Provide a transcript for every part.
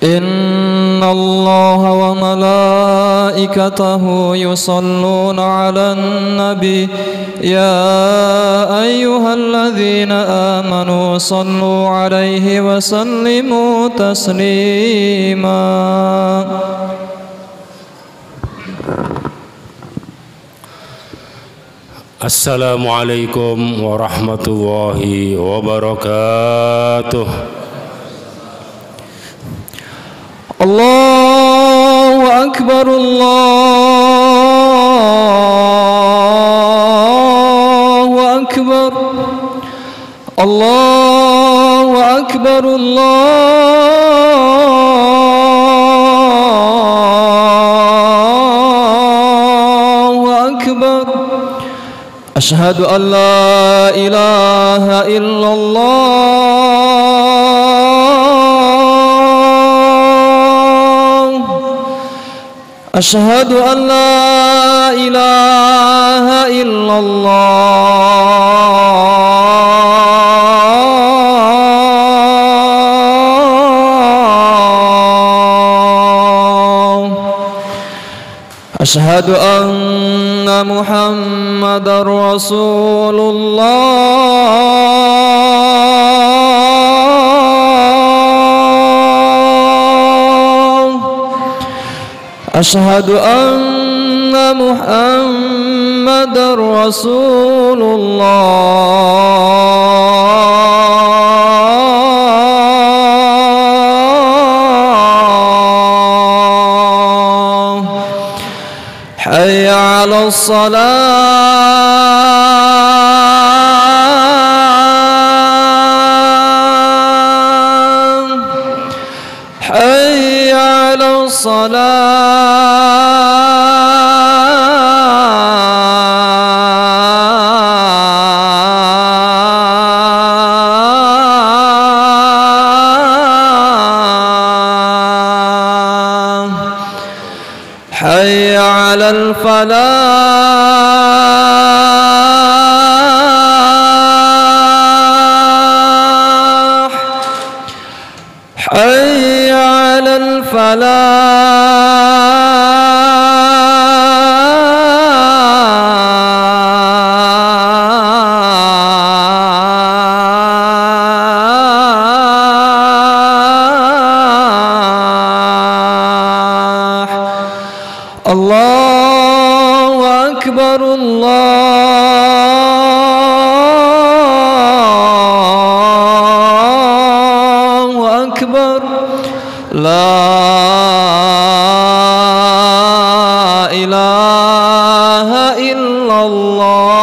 إن الله وملائكته يصلون على النبي يا أيها الذين آمنوا صلوا عليه وسلموا تسليما. Assalamualaikum warahmatullahi wabarakatuh. Allahu Akbar, Allahu Akbar, Allahu Akbar, Allahu Akbar. Asyhadu an la ilaha illallah. Asyhadu an la ilaha illallah. Asyhadu anna Muhammadar Rasulullah. Asyhadu anna Muhammadar Rasulullah. Hayya 'alas salah, hayya 'alas salah, hayya 'alal falah, hayya 'alal falah. Allahu Akbar, Allahu Akbar. La ilaha illallah.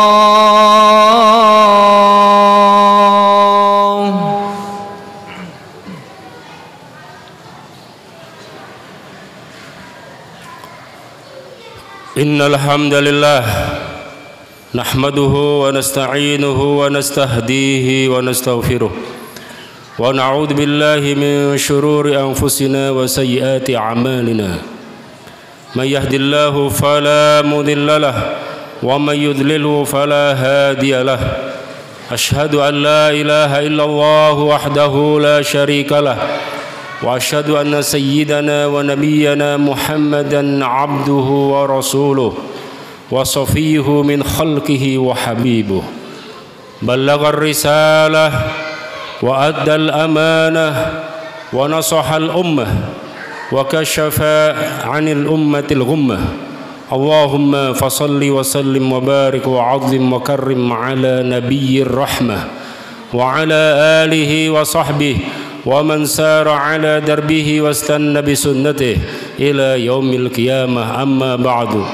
Innal hamdalillah nahmaduhu wa nasta'inuhu wa nastahdihi wa nastaghfiruh wa na'udzu billahi min shururi anfusina wa sayyiati a'malina. May yahdihillahu fala mudilla lahu wa may yudlilhu fala hadiya lahu. Asyhadu an la ilaha illallah wahdahu la syarika lahu wa asyhadu anna sayyidana wa nabiyyana Muhammadan abduhu wa rasuluh wa safiyuhu min khalqihi wa habibuh. Ballagha ar-risalah wa adda al-amanah wa nasaha al-ummah wa kashafa 'anil ummatil ghummah. Allahumma fasalli wa sallim wa barik wa 'azzim wa karrim 'ala nabiyyir rahmah wa 'ala alihi wa sahbihi wa man sara 'ala darbihi wastanna bi sunnatihi ila yaumil qiyamah. Amma ba'du.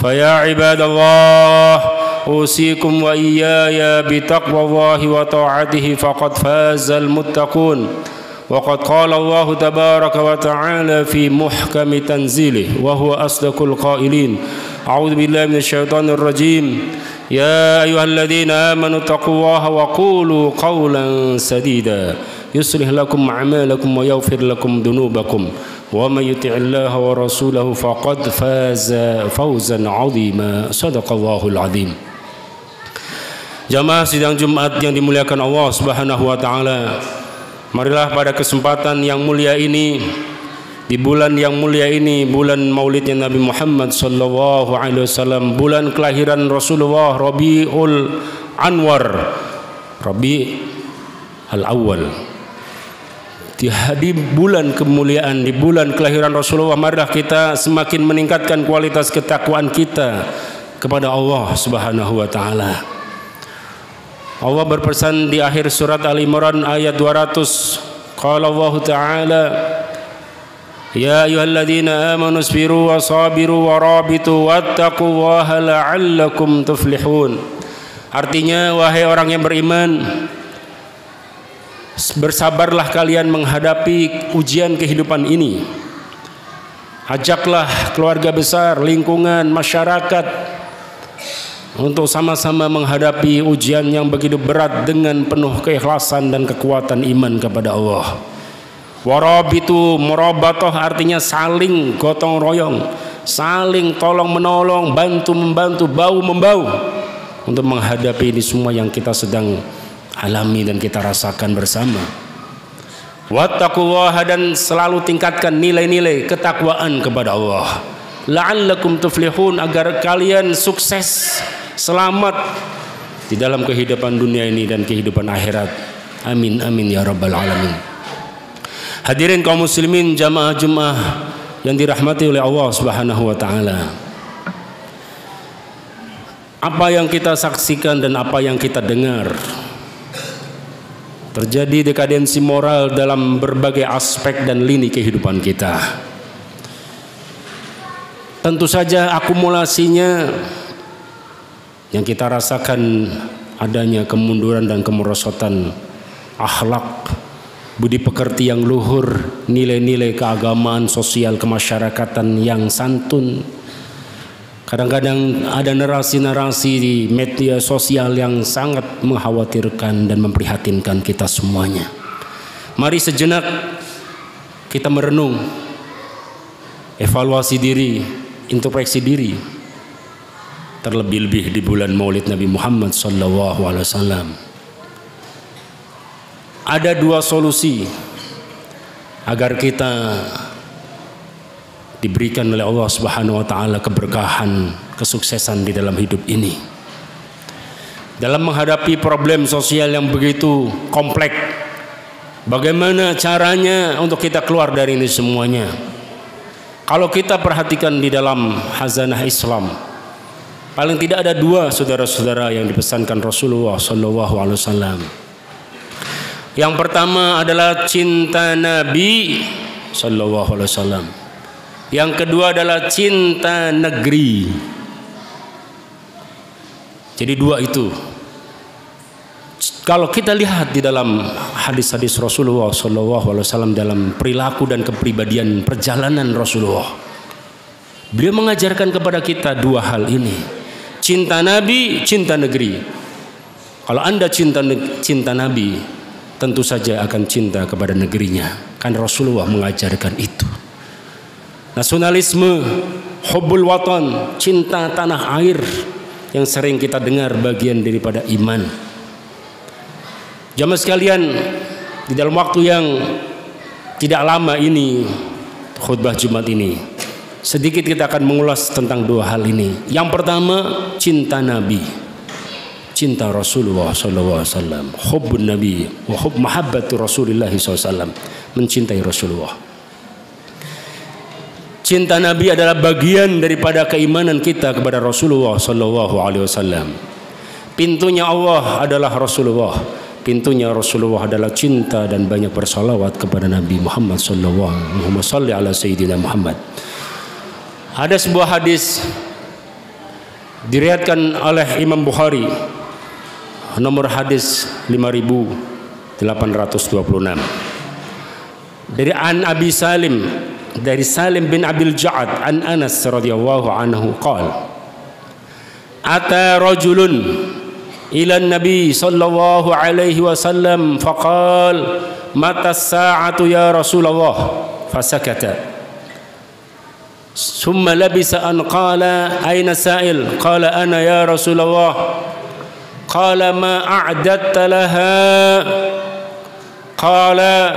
Fa ya ibadallah, usikum wa iyaya bi taqwallahi wa ta'atihi faqad fazal muttaqun. Wa qad qala Allah tabaraka wa ta'ala fi muhkami tanzilih wa huwa asdaqul qailin. A'udzu billahi minasy syaithanir rajim. Ya ayyuhalladzina amanu taqullaha wa qulu qawlan sadida yuslih lakum a'malakum wa yaghfir lakum dhunubakum wa may yuti'illaha wa rasulahu faqad faza fawzan 'azima. Shadaqallahul 'azim. Jamaah sidang Jumat yang dimuliakan Allah Subhanahu wa taala, marilah pada kesempatan yang mulia ini di bulan yang mulia ini, bulan maulidnya Nabi Muhammad sallallahu alaihi wasallam, bulan kelahiran Rasulullah, Rabiul Anwar, Rabi al-Awwal. Di bulan kemuliaan, di bulan kelahiran Rasulullah, marilah kita semakin meningkatkan kualitas ketakwaan kita kepada Allah Subhanahu wa taala. Allah berpesan di akhir surat Al-Imran ayat 200, qala Allah taala, ya ayyuhalladzina amanu isbiru wa sabiru wa rabitu wattaqullaha la'allakum tuflihun. Artinya, wahai orang yang beriman, bersabarlah kalian menghadapi ujian kehidupan ini. Ajaklah keluarga besar, lingkungan, masyarakat untuk sama-sama menghadapi ujian yang begitu berat dengan penuh keikhlasan dan kekuatan iman kepada Allah. Warabitu, murabatoh artinya saling gotong royong, saling tolong menolong, bantu membantu, bau membau untuk menghadapi ini semua yang kita sedang alami dan kita rasakan bersama. Wattaqullaha, dan selalu tingkatkan nilai-nilai ketakwaan kepada Allah. La'allakum tuflihun, agar kalian sukses, selamat di dalam kehidupan dunia ini dan kehidupan akhirat. Amin amin ya rabbal alamin. Hadirin kaum muslimin jamaah Jumat yang dirahmati oleh Allah Subhanahu wa taala. Apa yang kita saksikan dan apa yang kita dengar, terjadi dekadensi moral dalam berbagai aspek dan lini kehidupan kita. Tentu saja akumulasinya yang kita rasakan adanya kemunduran dan kemerosotan akhlak, budi pekerti yang luhur, nilai-nilai keagamaan, sosial, kemasyarakatan yang santun. Kadang-kadang ada narasi-narasi di media sosial yang sangat mengkhawatirkan dan memprihatinkan kita semuanya. Mari sejenak kita merenung, evaluasi diri, introspeksi diri. Terlebih-lebih di bulan Maulid Nabi Muhammad SAW. Ada dua solusi agar kita diberikan oleh Allah Subhanahu wa taala keberkahan, kesuksesan di dalam hidup ini. Dalam menghadapi problem sosial yang begitu kompleks, bagaimana caranya untuk kita keluar dari ini semuanya? Kalau kita perhatikan di dalam hazanah Islam, paling tidak ada dua saudara-saudara yang dipesankan Rasulullah sallallahu alaihi wasallam. Yang pertama adalah cinta Nabi sallallahu alaihi wasallam. Yang kedua adalah cinta negeri. Jadi dua itu. Kalau kita lihat di dalam hadis-hadis Rasulullah SAW dalam perilaku dan kepribadian perjalanan Rasulullah, beliau mengajarkan kepada kita dua hal ini: cinta Nabi, cinta negeri. Kalau Anda cinta Nabi, tentu saja akan cinta kepada negerinya. Kan Rasulullah mengajarkan itu. Nasionalisme, hubbul watan, cinta tanah air yang sering kita dengar bagian daripada iman. Jamaah sekalian, di dalam waktu yang tidak lama ini, khutbah Jumat ini, sedikit kita akan mengulas tentang dua hal ini. Yang pertama, cinta Nabi, cinta Rasulullah SAW, hubbun Nabi, wa hubb mahabbatu Rasulullah SAW, mencintai Rasulullah. Cinta Nabi adalah bagian daripada keimanan kita kepada Rasulullah sallallahu alaihi wasallam. Pintunya Allah adalah Rasulullah. Pintunya Rasulullah adalah cinta dan banyak bersalawat kepada Nabi Muhammad sallallahu alaihi wasallam ala sayyidina Muhammad. Ada sebuah hadis diriwayatkan oleh Imam Bukhari, nomor hadis 5826, dari An Abi Salim, dari Salim bin Abil Ja'ad an Anas radhiyallahu anhu qala ata rajulun ila Nabi sallallahu alaihi wasallam faqal mata as-sa'atu ya Rasulullah fasakata thumma labisa an qala aina sa'il qala ana ya Rasulullah qala ma a'dadta laha qala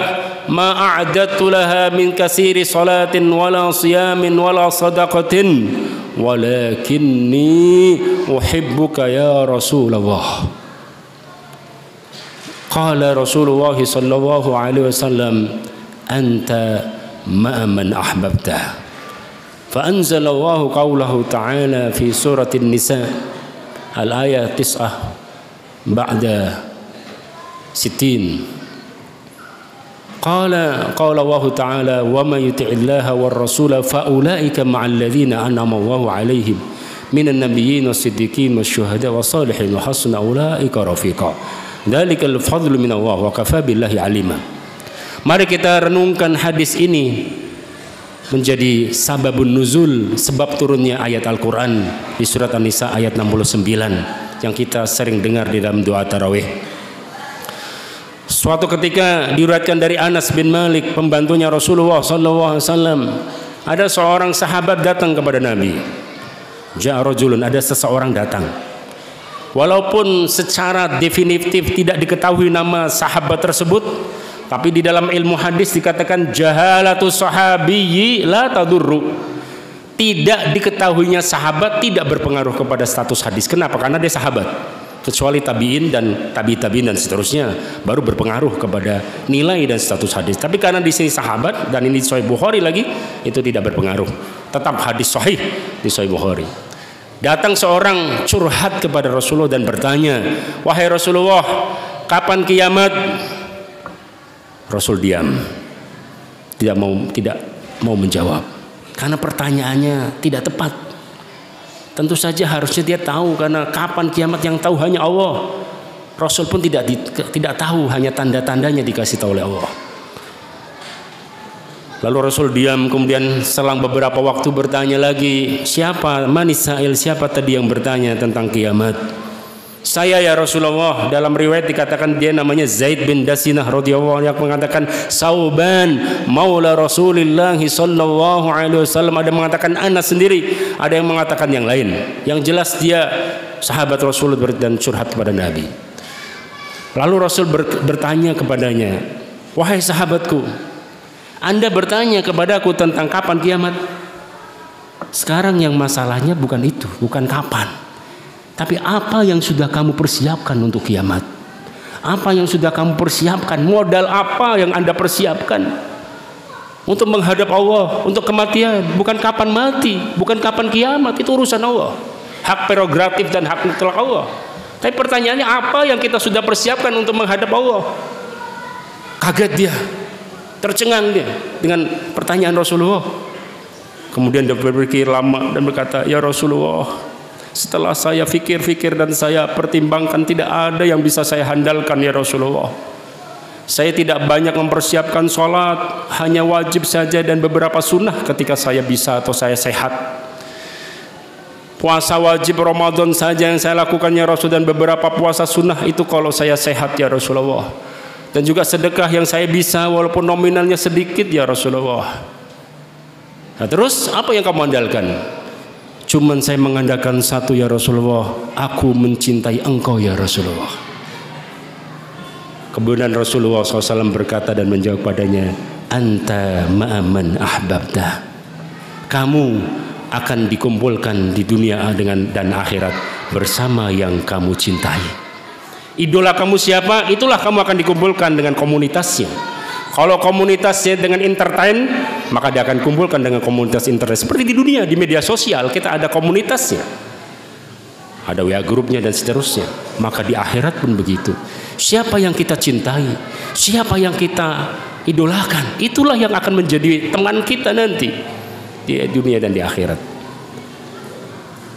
ma a'dadtu laha min katsiri salatin wala siyamin wala sadaqatin walakinni uhibbuka ya Rasulullah. Qala Rasulullah sallallahu alaihi wasallam anta ma'a man ahbabta. Fa anzalallahu qawlahu ta'ala fi surati An-Nisa al-ayat 9 ba'da 60. Qala Allah Ta'ala wa man yuti'illaha war rasula fa ulaika ma'al ladzina an'ama Allahu 'alaihim minan nabiyyin was-siddiqin wasyuhada was-salihin wa hasuna ulaika rafiqa. Dzalikal fadlu minallah wa kafa billahi 'alima. Mari kita renungkan hadis ini menjadi sababun nuzul, sebab turunnya ayat Al-Qur'an di surat An-Nisa ayat 69 yang kita sering dengar di dalam doa tarawih. Suatu ketika diriwayatkan dari Anas bin Malik, pembantunya Rasulullah sallallahu alaihi wasallam, ada seorang sahabat datang kepada Nabi. Ja'a rajulun, ada seseorang datang. Walaupun secara definitif tidak diketahui nama sahabat tersebut, tapi di dalam ilmu hadis dikatakan jahalatu sahabiyyi la tadurru. Tidak diketahuinya sahabat tidak berpengaruh kepada status hadis. Kenapa? Karena dia sahabat. Kecuali tabi'in dan tabi'in dan seterusnya baru berpengaruh kepada nilai dan status hadis. Tapi karena di sini sahabat dan ini Sahih Bukhari lagi, itu tidak berpengaruh. Tetap hadis sahih di Sahih Bukhari. Datang seorang curhat kepada Rasulullah dan bertanya, "Wahai Rasulullah, kapan kiamat?" Rasul diam. Tidak mau menjawab. Karena pertanyaannya tidak tepat. Tentu saja harusnya dia tahu, karena kapan kiamat yang tahu hanya Allah. Rasul pun tidak tahu, hanya tanda-tandanya dikasih tahu oleh Allah. Lalu Rasul diam, kemudian selang beberapa waktu bertanya lagi, siapa Manisail, siapa tadi yang bertanya tentang kiamat? Saya ya Rasulullah. Dalam riwayat dikatakan dia namanya Zaid bin Dasinah radhiyallahu anhu, yang mengatakan Sauban maula Rasulillah sallallahu alaihi wasallam. Ada yang mengatakan Anas sendiri, ada yang mengatakan yang lain. Yang jelas dia sahabat Rasul dan curhat kepada Nabi. Lalu Rasul bertanya kepadanya, "Wahai sahabatku, Anda bertanya kepadaku tentang kapan kiamat. Sekarang yang masalahnya bukan itu, bukan kapan. Tapi apa yang sudah kamu persiapkan untuk kiamat? Apa yang sudah kamu persiapkan? Modal apa yang Anda persiapkan untuk menghadap Allah, untuk kematian? Bukan kapan mati, bukan kapan kiamat, itu urusan Allah. Hak prerogatif dan hak mutlak Allah. Tapi pertanyaannya, apa yang kita sudah persiapkan untuk menghadap Allah?" Kaget dia, tercengang dia dengan pertanyaan Rasulullah. Kemudian dia berpikir lama dan berkata, "Ya Rasulullah, setelah saya fikir-fikir dan saya pertimbangkan, tidak ada yang bisa saya handalkan ya Rasulullah. Saya tidak banyak mempersiapkan sholat, hanya wajib saja dan beberapa sunnah ketika saya bisa atau saya sehat. Puasa wajib Ramadan saja yang saya lakukan ya Rasul, dan beberapa puasa sunnah itu kalau saya sehat ya Rasulullah. Dan juga sedekah yang saya bisa walaupun nominalnya sedikit ya Rasulullah." Nah, terus apa yang kamu andalkan? "Cuman saya mengandalkan satu ya Rasulullah, aku mencintai engkau ya Rasulullah." Kemudian Rasulullah SAW berkata dan menjawab padanya, "Anta ma'aman ahbabta." Kamu akan dikumpulkan di dunia dan akhirat bersama yang kamu cintai. Idola kamu siapa, itulah kamu akan dikumpulkan dengan komunitasnya. Kalau komunitasnya dengan entertain, maka dia akan kumpulkan dengan komunitas entertain. Seperti di dunia, di media sosial kita ada komunitasnya, ada WA grupnya dan seterusnya. Maka di akhirat pun begitu. Siapa yang kita cintai, siapa yang kita idolakan, itulah yang akan menjadi teman kita nanti di dunia dan di akhirat.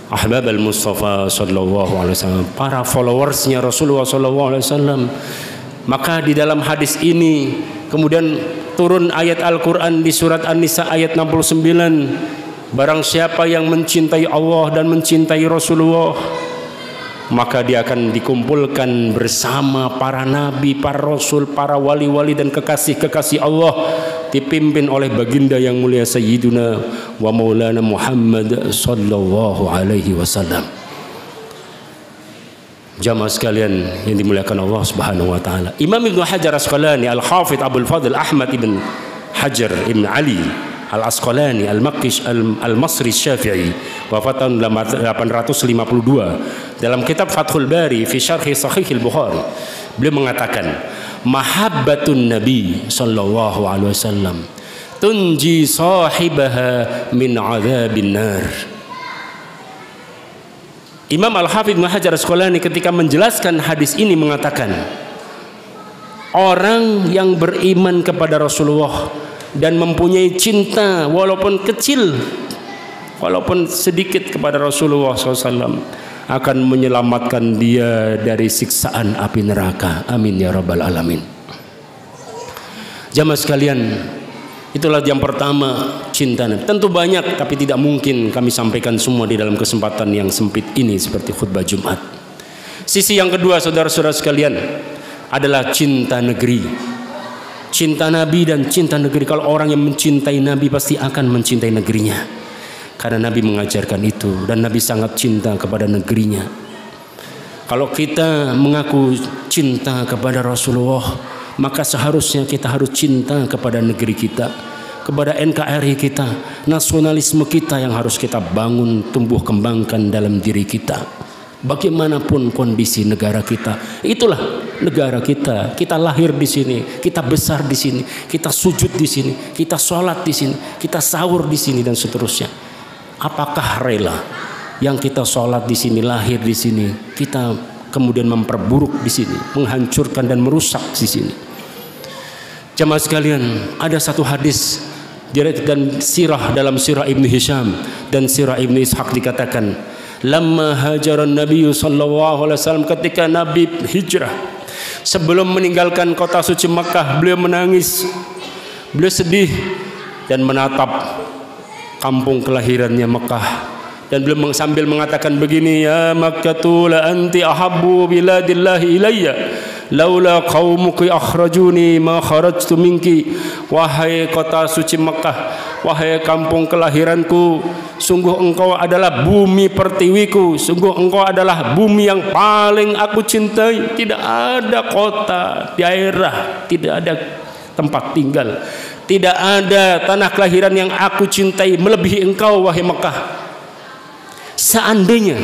Ahbab al-Mustafa sallallahu alaihi wasallam, para followersnya Rasulullah sallallahu alaihi wasallam. Maka di dalam hadis ini kemudian turun ayat Al-Quran di surat An-Nisa ayat 69. Barang siapa yang mencintai Allah dan mencintai Rasulullah, maka dia akan dikumpulkan bersama para nabi, para rasul, para wali-wali dan kekasih-kekasih Allah, dipimpin oleh baginda yang mulia Sayyiduna wa Maulana Muhammad sallallahu alaihi wasallam. Jamaah sekalian yang dimuliakan Allah Subhanahu wa taala. Imam Ibnu Hajar Asqalani, Al-Hafidz Abdul Fadl Ahmad ibn Hajar ibn Ali Al-Asqalani Al-Makkish Al-Masri Syafi'i, wafat tahun 852, dalam kitab Fathul Bari fi Syarh Sahih Al-Bukhari, beliau mengatakan, mahabbatun Nabi sallallahu alaihi wasallam tunji sahibaha min adzabin nar. Imam Al-Hafidz Ibnu Hajar Asqalani ketika menjelaskan hadis ini mengatakan, orang yang beriman kepada Rasulullah dan mempunyai cinta walaupun kecil, walaupun sedikit kepada Rasulullah SAW, akan menyelamatkan dia dari siksaan api neraka. Amin ya rabbal alamin. Jamaah sekalian, itulah yang pertama, cinta. Tentu banyak, tapi tidak mungkin kami sampaikan semua di dalam kesempatan yang sempit ini seperti khutbah Jumat. Sisi yang kedua, saudara-saudara sekalian, adalah cinta negeri. Cinta Nabi dan cinta negeri. Kalau orang yang mencintai Nabi pasti akan mencintai negerinya, karena Nabi mengajarkan itu, dan Nabi sangat cinta kepada negerinya. Kalau kita mengaku cinta kepada Rasulullah, maka seharusnya kita harus cinta kepada negeri kita, kepada NKRI kita, nasionalisme kita yang harus kita bangun, tumbuh kembangkan dalam diri kita. Bagaimanapun kondisi negara kita, itulah negara kita. Kita lahir di sini, kita besar di sini, kita sujud di sini, kita sholat di sini, kita sahur di sini, dan seterusnya. Apakah rela yang kita sholat di sini, lahir di sini, kita kemudian memperburuk di sini, menghancurkan dan merusak di sini? Jamaah sekalian, ada satu hadis dan sirah dalam sirah Ibnu Hisham dan sirah Ibnu Ishaq dikatakan, lamma hajaran Nabi sallallahu alaihi wasallam, ketika Nabi hijrah, sebelum meninggalkan kota suci Makkah, beliau menangis, beliau sedih dan menatap kampung kelahirannya Makkah, dan beliau sambil mengatakan begini, ya Makkatu la anti ahabbu biladillahi ilayya laula qaumuki akhrajuni ma kharajtu minki. Wahai kota suci Makkah, wahai kampung kelahiranku, sungguh engkau adalah bumi pertiwiku, sungguh engkau adalah bumi yang paling aku cintai. Tidak ada kota, daerah, tidak ada tempat tinggal, tidak ada tanah kelahiran yang aku cintai melebihi engkau, wahai Makkah. Seandainya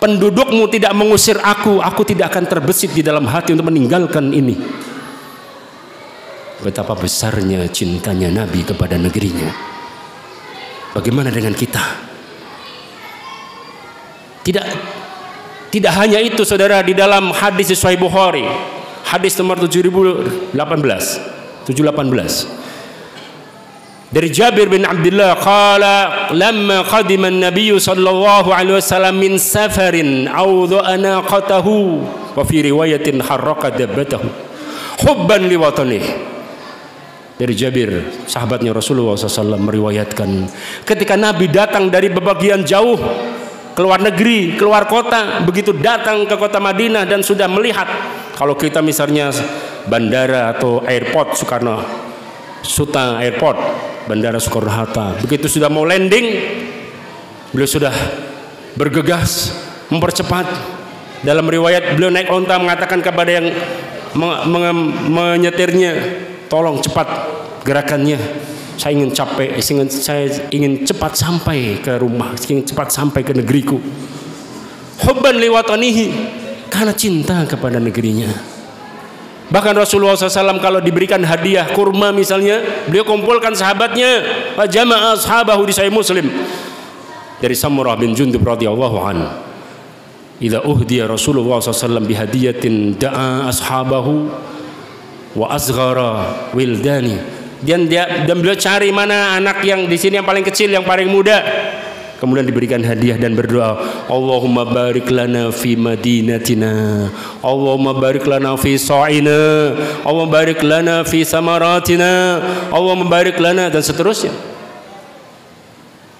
pendudukmu tidak mengusir aku tidak akan terbesit di dalam hati untuk meninggalkan ini. Betapa besarnya cintanya Nabi kepada negerinya. Bagaimana dengan kita? Tidak hanya itu, saudara. Di dalam hadis Sahih Bukhari, hadis nomor 718, dari Jabir bin Abdullah qala lamma qadima an-nabiy sallallahu alaihi wasallam min safarin awdha anaqatahu wa fi riwayatin harraqa dabbatahu hubban li watanihi. Dari Jabir, sahabatnya Rasulullah SAW, meriwayatkan ketika Nabi datang dari bebagian jauh, keluar negeri, keluar kota, begitu datang ke kota Madinah dan sudah melihat, kalau kita misalnya bandara atau airport Soekarno Suta Airport, Bandara Soekarno-Hatta, begitu sudah mau landing, beliau sudah bergegas mempercepat. Dalam riwayat beliau naik onta mengatakan kepada yang menyetirnya, tolong cepat gerakannya, saya ingin cepat sampai ke rumah, ingin cepat sampai ke negeriku. Hubban liwatanihi, karena cinta kepada negerinya. Bahkan Rasulullah SAW kalau diberikan hadiah kurma misalnya, beliau kumpulkan sahabatnya, jama'a ashabahu, di Sahih Muslim dari Samurah bin Jundub radhiyallahu anhu, idza uhdiya Rasulullah SAW bihadiyatin da'a ashabahu wa asghara wildani, dan beliau cari mana anak yang di sini yang paling kecil, yang paling muda, kemudian diberikan hadiah dan berdoa, Allahumma barik lana fi madinatina, Allahumma barik lana fi sa'ina, Allahumma barik lana fi samaratina, Allahumma barik lana, dan seterusnya.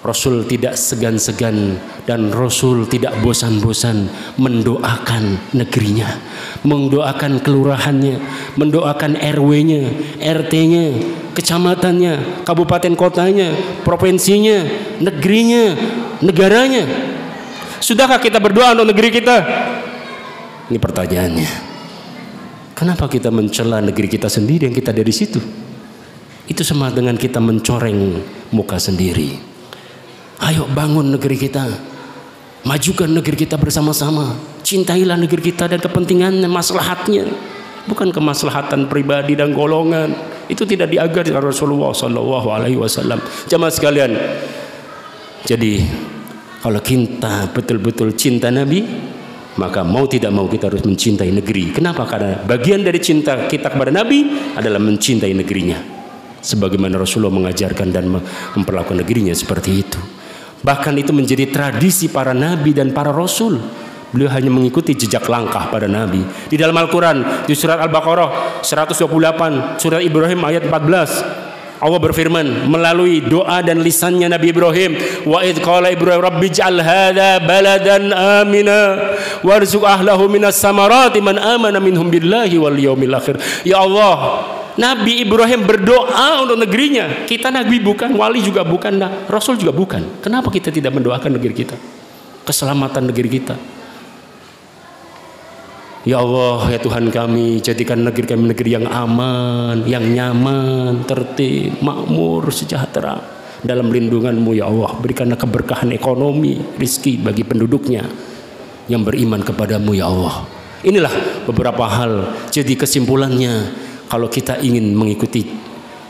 Rasul tidak segan-segan dan Rasul tidak bosan-bosan mendoakan negerinya, mendoakan kelurahannya, mendoakan RW-nya, RT-nya, kecamatannya, kabupaten kotanya, provinsinya, negerinya, negaranya. Sudahkah kita berdoa untuk negeri kita? Ini pertanyaannya. Kenapa kita mencela negeri kita sendiri yang kita dari situ? Itu sama dengan kita mencoreng muka sendiri. Ayo bangun negeri kita, majukan negeri kita bersama-sama. Cintailah negeri kita dan kepentingannya, maslahatnya, bukan kemaslahatan pribadi dan golongan. Itu tidak diajar oleh Rasulullah SAW. Jamaah sekalian, jadi kalau kita betul-betul cinta Nabi, maka mau tidak mau kita harus mencintai negeri. Kenapa? Karena bagian dari cinta kita kepada Nabi adalah mencintai negerinya, sebagaimana Rasulullah mengajarkan dan memperlakukan negerinya seperti itu. Bahkan itu menjadi tradisi para nabi dan para rasul. Beliau hanya mengikuti jejak langkah pada Nabi. Di dalam Al-Quran, di surat Al-Baqarah 128, surat Ibrahim ayat 14, Allah berfirman melalui doa dan lisannya Nabi Ibrahim, wa idh qala Ibrahim rabbi ij'al hadha baladan amina warzuq ahlahu minas samarati man amana minhum billahi wal yaumil akhir. Ya Allah, Nabi Ibrahim berdoa untuk negerinya. Kita nabi bukan, wali juga bukan, rasul juga bukan. Kenapa kita tidak mendoakan negeri kita, keselamatan negeri kita? Ya Allah, ya Tuhan kami, jadikan negeri kami negeri yang aman, yang nyaman, tertib, makmur, sejahtera dalam lindungan-Mu ya Allah. Berikanlah keberkahan ekonomi, rizki bagi penduduknya yang beriman kepadamu ya Allah. Inilah beberapa hal. Jadi kesimpulannya, kalau kita ingin mengikuti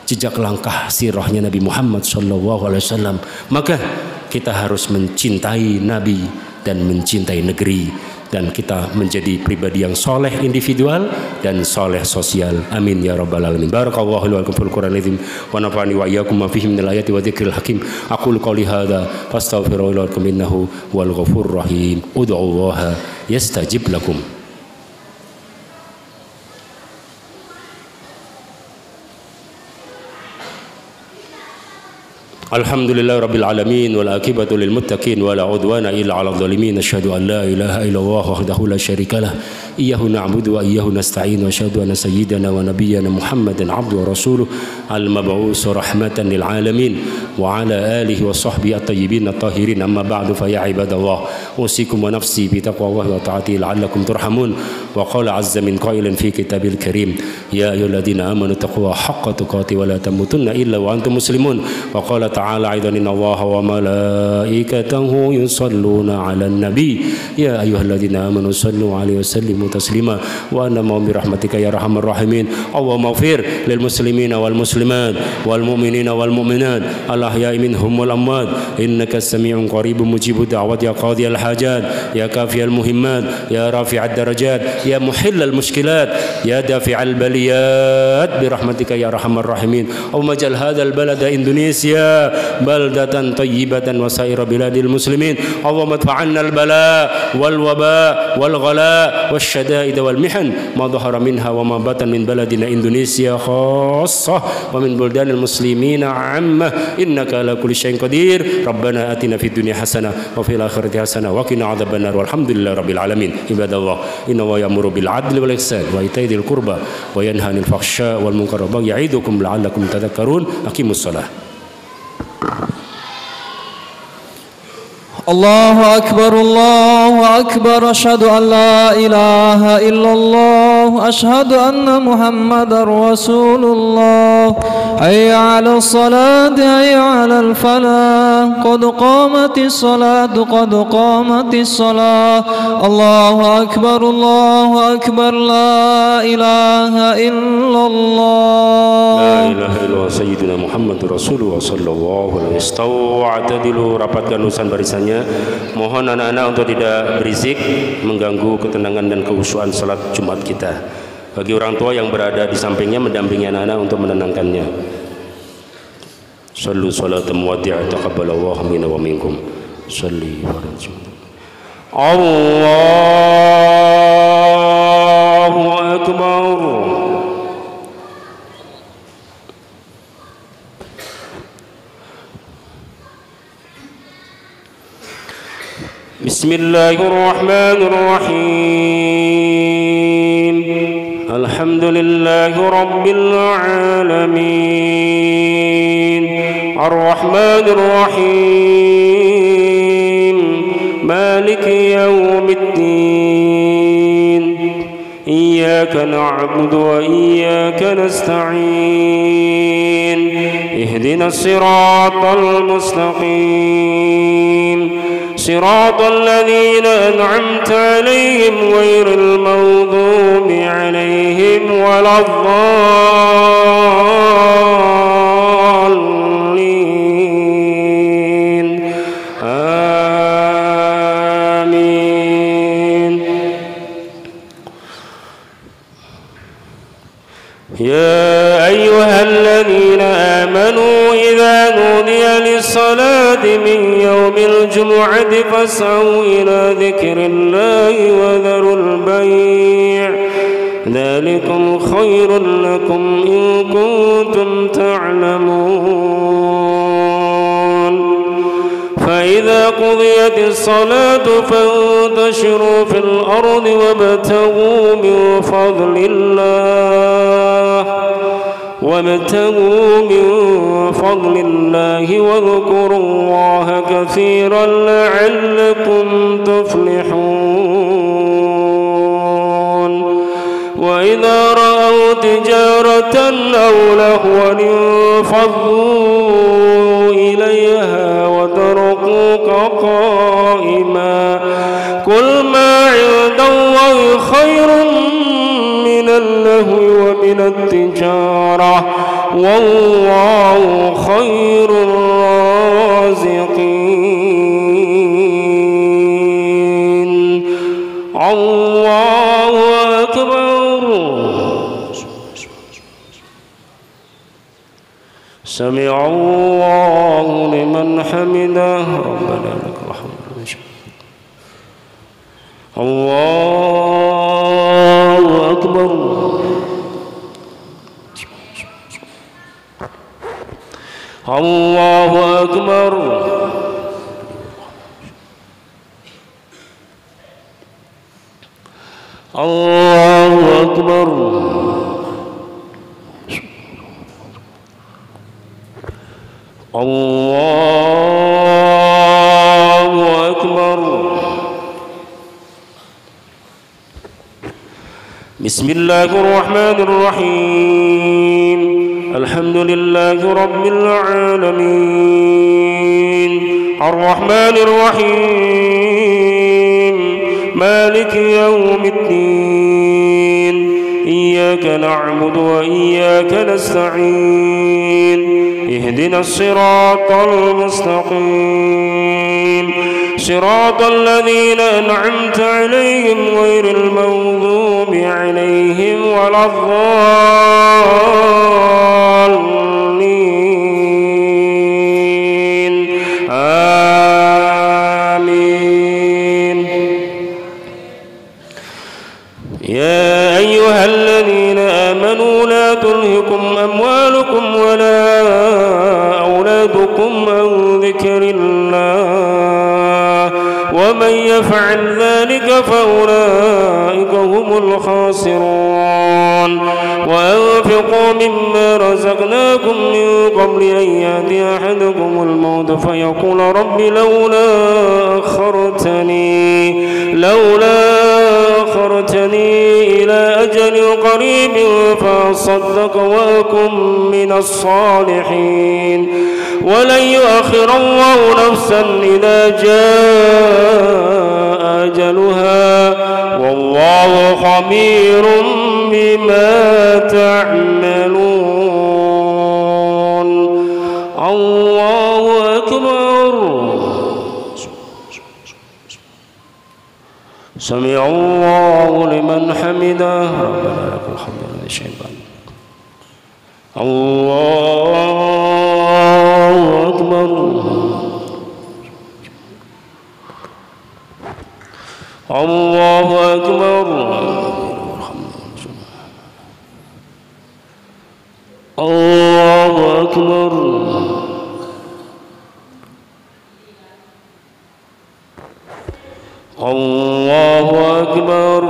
jejak langkah sirahnya Nabi Muhammad SAW, maka kita harus mencintai Nabi dan mencintai negeri, dan kita menjadi pribadi yang soleh individual dan soleh sosial. Amin ya rabbal alamin. Barakallahu li wa lakum fil Qur'anil azim wa nafa'ani wa iyyakum ma fihi minal ayati wa dzikril hakim. Aqulu qouli hadza fastaghfirullaha lakum innahu wal ghafurur rahim. Ud'ullaha yastajib lakum. Alhamdulillah rabbil alamin wal akibatu lil muttaqin wala udwana illa 'alal zalimin. Asyhadu an la ilaha illallah wahdahu la syarikalah, iyyahu na'budu wa iyyahu nasta'in, wa asyhadu anna sayyidana wa nabiyyana Muhammadan 'abduhu wa rasuluh al mab'uts rahmatan lil alamin wa 'ala alihi wa sahbihi at-tayyibin at-tahirin. Amma ba'du fa ya ibadallah, usikum wa nafsi bi taqwallahi wa ta'atihi la'allakum turhamun. Wa qala 'azza min qailin fi kitabil karim, ya ayyuhalladzina amanu taqullaha haqqa tuqatih wa la tamutunna illa wa antum muslimun. Wa qala ta'ala aidan innallaha wa malaikatahu yusalluna 'alan nabi ya ayyuhalladzina amanu sallu 'alaihi wa sallimu taslima wa anna bi rahmatika ya arhamar rahimin. Allahumma ighfir lil muslimina wal muslimat wal mu'minina wal mu'minat al ahya'i minhum wal amwat innaka sami'un qaribun mujibud da'wat ya qadiyal hajat ya kafiyal muhimmat ya rafi'ad darajat ya muhillal mushkilat ya dafi'al baliyat bi rahmatika ya arhamar rahimin. Allahumma ja'al hadzal balada Indonesia baldatan tayyibatan wa saira biladil muslimin. Allahumma adfa'anna al-bala wal waba wal ghala wasyada'id wal mihan ma dhahara minha wa ma batan min baladina Indonesia khassah wa min buldanil muslimina 'ammah innaka ala kulli syai'in qadir. Rabbana atina fid dunya hasanah wa fil akhirati hasanah wa qina adzabannar walhamdulillahi rabbil alamin. Ibadallah, inna wa ya'muru bil 'adli wal ihsan wa ita'i dzil qurba wa yanha 'anil fahsya'i wal munkari wa ya'idukum la'allakum tadhakkarun. Aqimus shalah. الله أكبر أشهد أن لا إله إلا الله أشهد أن محمد رسول الله حي على الصلاة حي على الفلاح قد قامت الصلاة قد قامت الصلاة. الله أكبر لا إله إلا الله لا إله إلا الله سيدنا محمد رسول الله صلى الله عليه وسلم. Istau atadilu, rapatkan urusan barisannya. Mohon anak-anak untuk tidak berisik mengganggu ketenangan dan kekhusyuan salat Jumat kita. Bagi orang tua yang berada di sampingnya mendampingi anak-anak untuk menenangkannya. Sallu salatan muwaddi' taqabbalallahu minna wa minkum. Salli wa sallim. Allahu akbar. Bismillahirrahmanirrahim. Alhamdulillahi rabbil alamin. Ar-Rahmanir-Rahim. Maliki yaumiddin. إياك نعبد وإياك نستعين اهدنا الصراط المستقيم صراط الذين أنعمت عليهم غير المغضوب عليهم ولا الضالين آمين. يا أيها الذين آمنوا إذا نودي للصلاة من يوم الجمعة فاسعوا إلى ذكر الله وذروا البيع ذلكم خير لكم إن كنتم تعلمون. فإذا قضيت الصلاة فانتشروا في الأرض وابتغوا من فضل الله واذكروا الله كثيرا لعلكم تفلحون. وإذا رأوا تجارة أو لهوا انفضوا إليها وتركوك قائما قل ما عند الله خير من اللهو ومن التجارة والله خير الرازقين. الله أكبر. سمع الله لمن حمده ربنا لك الحمد. الله أكبر. الله أكبر. الله أكبر. الله أكبر. بسم الله الرحمن الرحيم. الحمد لله رب العالمين الرحمن الرحيم مالك يوم الدين إياك نعبد وإياك نستعين اهدنا الصراط المستقيم صراط الذين أنعمت عليهم غير المغضوب عليهم ولا الضالين آمين. يا أيها الذين آمنوا لا تلهكم أموالكم ولا أولادكم عن ذكر الله ومن يفعل ذلك فأولئك هم الخاسرون. وأنفقوا مما رزقناكم من قبل أن يأتي أحدكم الموت فيقول رب لولا أخرتني إلى أجل قريب فأصدق وأكن من الصالحين ولن يؤخر الله نفسا إذا جاء أجلها والله خبير بما تعملون. الله أكبر. سمع الله لمن حمده ربنا لك الحمد لله شيئا. الله أكبر. الله أكبر. الله أكبر. الله أكبر.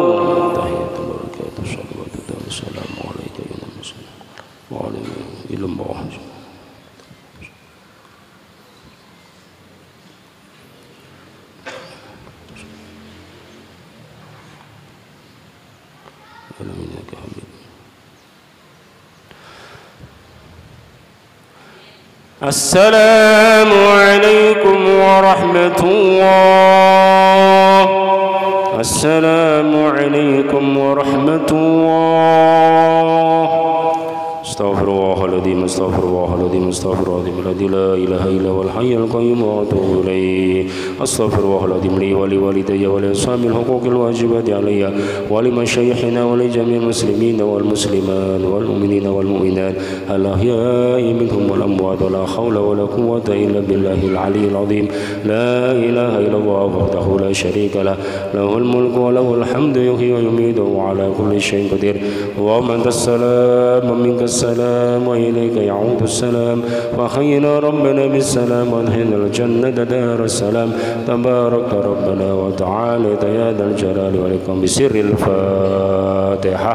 تحية البركات الصلوات والسلام عليك يا نبي وعلى آله وصحبه. السلام عليكم ورحمة الله. السلام عليكم ورحمة الله. استغفر الله العظيم استغفر الله العظيم استغفر الله العظيم الذي لا إله إلا هو الحي القيوم وأتوب إليه. استغفر الله العظيم لي ولوالدي ولأصحاب الحقوق الواجبات علي ولمشايخنا ولجميع المسلمين والمسلمات والمؤمنين والمؤمنات الأحياء منهم والأموات ولا حول ولا قوة إلا بالله العلي العظيم. لا إله إلا الله وحده لا شريك له له الملك وله الحمد يحيي ويميت وعلى كل شيء قدير. اللهم أنت السلام ومنك السلام وإليك يعود السلام. وحينا ربنا بالسلام وأدخلنا الجنة دار السلام. تبارك ربنا وتعالى يا ذا الجلال والإكرام. بسر الفاتحة.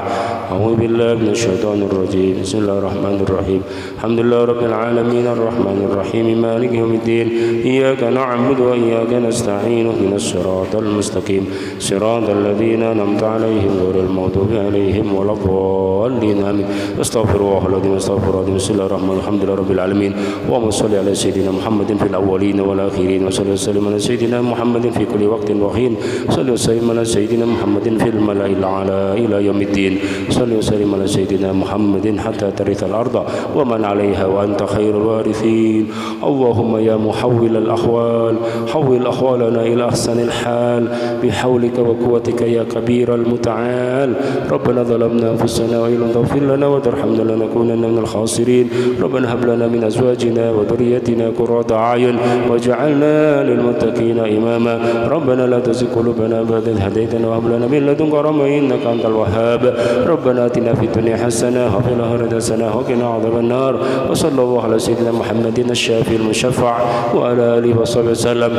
أعوذ بالله من الشيطان الرجيم. بسم الله الرحمن الرحيم. الحمد لله رب العالمين الرحمن الرحيم مالك يوم الدين. إياك نعبد وإياك نستعين اهدنا الصراط المستقيم صراط الذين أنعمت عليهم غير المغضوب عليهم ولا الضالين آمين. استغفر الله العظيم استغفر الله. بسم الله الرحمن الرحيم. الحمد لله رب العالمين. اللهم صل على سيدنا محمد في الأولين والآخرين وصل وسلم على سيدنا محمد في كل وقت وحين. صل وسلم على سيدنا محمد في الملأ الأعلى إلى يوم الدين. صل وسلم على سيدنا محمد حتى ترث الأرض ومن عليها وأنت خير الوارثين. اللهم يا محول الأحوال حول أحوالنا إلى أحسن الحال بحولك وقوتك يا كبير المتعال. ربنا ظلمنا أنفسنا وإن لم تغفر لنا وترحمنا لنكونن من الخاسرين. ربنا هب لنا من أزواجنا وذريتنا قرة أعين واجعلنا للمتقين إماما. ربنا لا تزغ قلوبنا بعد إذ هديتنا وهب لنا من لدنك رحمة إنك أنت الوهاب. ربنا آتنا في الدنيا حسنة وفي الآخرة حسنة وقنا عذاب النار. وصلى الله على سيدنا محمد الشافي المشفع وعلى آله وصحبه وسلم.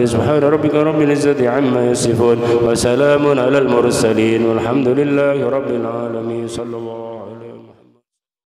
سبحان ربك رب العزة عما يصفون وسلام على المرسلين والحمد لله رب العالمين. صلى الله عليه وسلم.